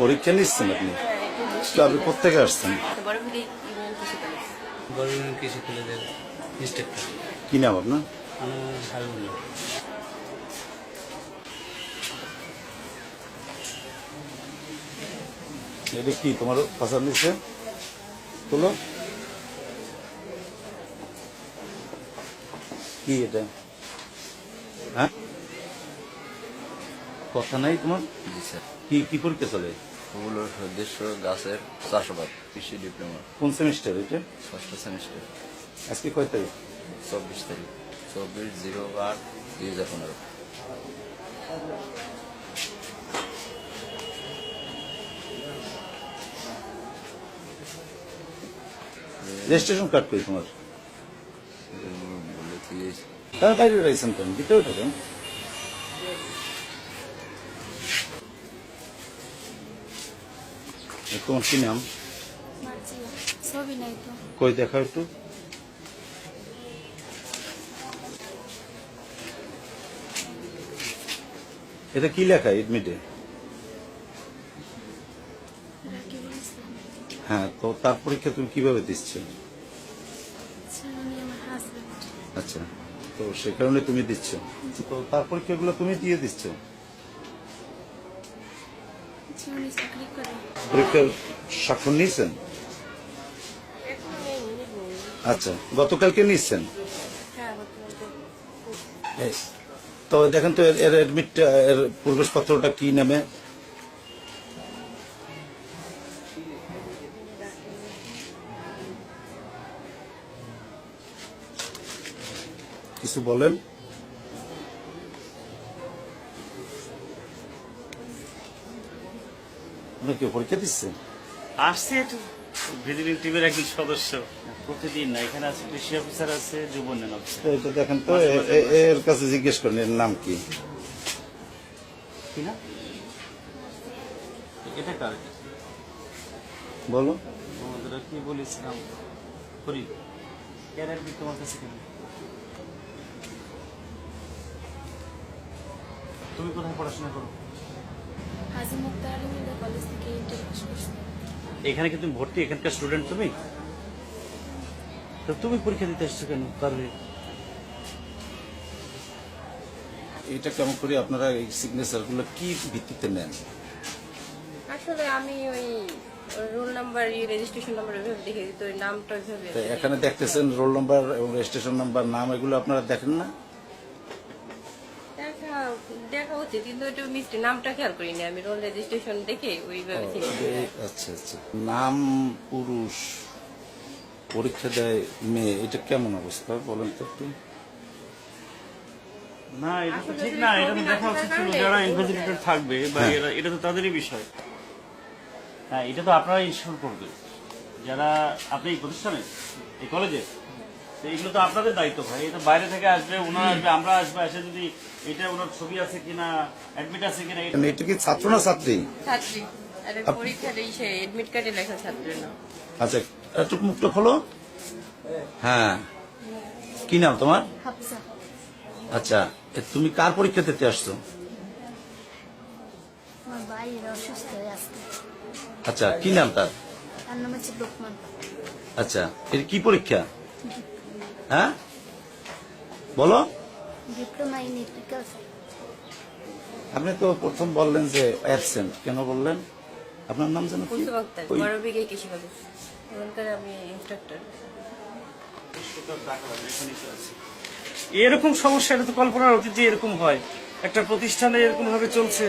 পরীক্ষা নিচ্ছেন আপনি? তো আপনি কোথেকে আসছেন? গভর্নমেন্ট কৃষি কলেজের ইনস্ট্রাক্টর। কি নাম আপনার? আমার হারুন। এটা কি তোমার পাশার নিচ্ছে? তোলো কি এটা? হ্যাঁ, কথা নাই তোমার? জি স্যার। কি কি পরীক্ষা চলে? ফুলের উদ্দেশ্য গাছের চাষাবাদ কৃষি ডিপ্লোমা কোন সেমিস্টার এটা? 6ষ্ঠ সেমিস্টার। আজকে কয় তারিখ? 24 তারিখ, 24/08/2015। রেজিস্ট্রেশন কার্ড করি তোমার? বলে কি তার বাইরে রয়েছেন কেন? ভিতরে থাকেন। তোমার কি নাম? ছবি নাই তো। কই দেখা একটু। এটা কি লেখা এডমিটে? হ্যাঁ, তো তার পরীক্ষা তুমি কিভাবে দিচ্ছ? উনি আমার হাজবেন্ড। আচ্ছা, তো সে কারণে তুমি দিচ্ছ। তো তার পরীক্ষাগুলো তুমি দিয়ে দিচ্ছ? উনি চাকরি করে। পরীক্ষার স্বাক্ষর নিয়েছেন? আচ্ছা, গতকালকে নিচ্ছেন? হ্যাঁ, তো দেখেন তো এর অ্যাডমিটটা, এর প্রবেশপত্রটা কি নামে? কিছু বলেন। আপনার কি পরীক্ষা দিচ্ছে? আসছে একটু ভিজিটিং টিমের একজন সদস্য, প্রতিদিন না। এখানে আছে কৃষি অফিসার, আছে যুব উন্নয়ন অফিসার। তো এটা দেখেন তো, এর কাছে জিজ্ঞেস করেন এর নাম কি। কি না, এটা কার? বলো। আমাদের কি বলেছিলাম করি এর একদিন তোমার কাছে কেন? তুমি কোথায় পড়াশোনা করো? হাজি মুক্তার আলী মির্জা কলেজ থেকে ইন্টার পাস করছি। এখানে কি তুমি ভর্তি, এখানকার স্টুডেন্ট তুমি? তো তুমি পরীক্ষা দিতে আসছো কেন তাহলে? এটা কেমন করে আপনারা এই সিগনেচার গুলো কি ভিত্তিতে নেন? আসলে আমি ওই রোল নাম্বার, রেজিস্ট্রেশন নাম্বার ওইভাবে দেখে দিত, ওই নামটা ওইভাবে। তো এখানে দেখতেছেন রোল নাম্বার এবং রেজিস্ট্রেশন নাম্বার, নাম, এগুলো আপনারা দেখেন না? দেখা দেখা উচিত, কিন্তু ওইটা মিষ্টি নামটা খেয়াল করিনি আমি। রোল রেজিস্ট্রেশন দেখে ওইভাবে থেকে আচ্ছা আচ্ছা। নাম পুরুষ, পরীক্ষা দেয় মেয়ে, এটা কেমন অবস্থা বলেন তো একটু। না, এটা তো ঠিক না। এটা তো দেখা উচিত ছিল যারা ইনভেস্টিগেটর থাকবে বা এটা তো তাদেরই বিষয়। হ্যাঁ, এটা তো আপনারা ইনশিওর করবেন যারা আপনি এই প্রতিষ্ঠানে, এই কলেজে। তো এগুলো তো আপনাদের দায়িত্ব ভাই। এটা বাইরে থেকে আসবে, ওনারা আসবে, আমরা আসবে, এসে যদি এটা ওনার ছবি আছে কিনা, অ্যাডমিট আছে কিনা। এটা কি ছাত্র না ছাত্রী? ছাত্রী। আর পরীক্ষার এই সে এডমিট কার্ডে লেখা ছাত্রী না। আচ্ছা, একটু মুখটা খোলো। হ্যাঁ, কি নাম তোমার? হাফসা। আচ্ছা, তুমি কার পরীক্ষা দিতে আসছো? আমার ভাইয়ের অসুস্থ হয়ে আসছে। আচ্ছা, কি নাম তার? তার নাম হচ্ছে লোকমান। আচ্ছা, এটা কি পরীক্ষা? হ্যাঁ, বলো। Diploma in agriculture. আপনি তো প্রথম বললেন যে অ্যাবসেন্ট, কেন বললেন? আপনার নাম জানো কি? কুলসুম আক্তার, বড় বিঘে কৃষি কলেজ। ওখানকার আমি ইনস্ট্রাক্টর। এরকম সমস্যা, এটা তো কল্পনার অতীত যে এরকম হয়, একটা প্রতিষ্ঠানে এরকম ভাবে চলছে।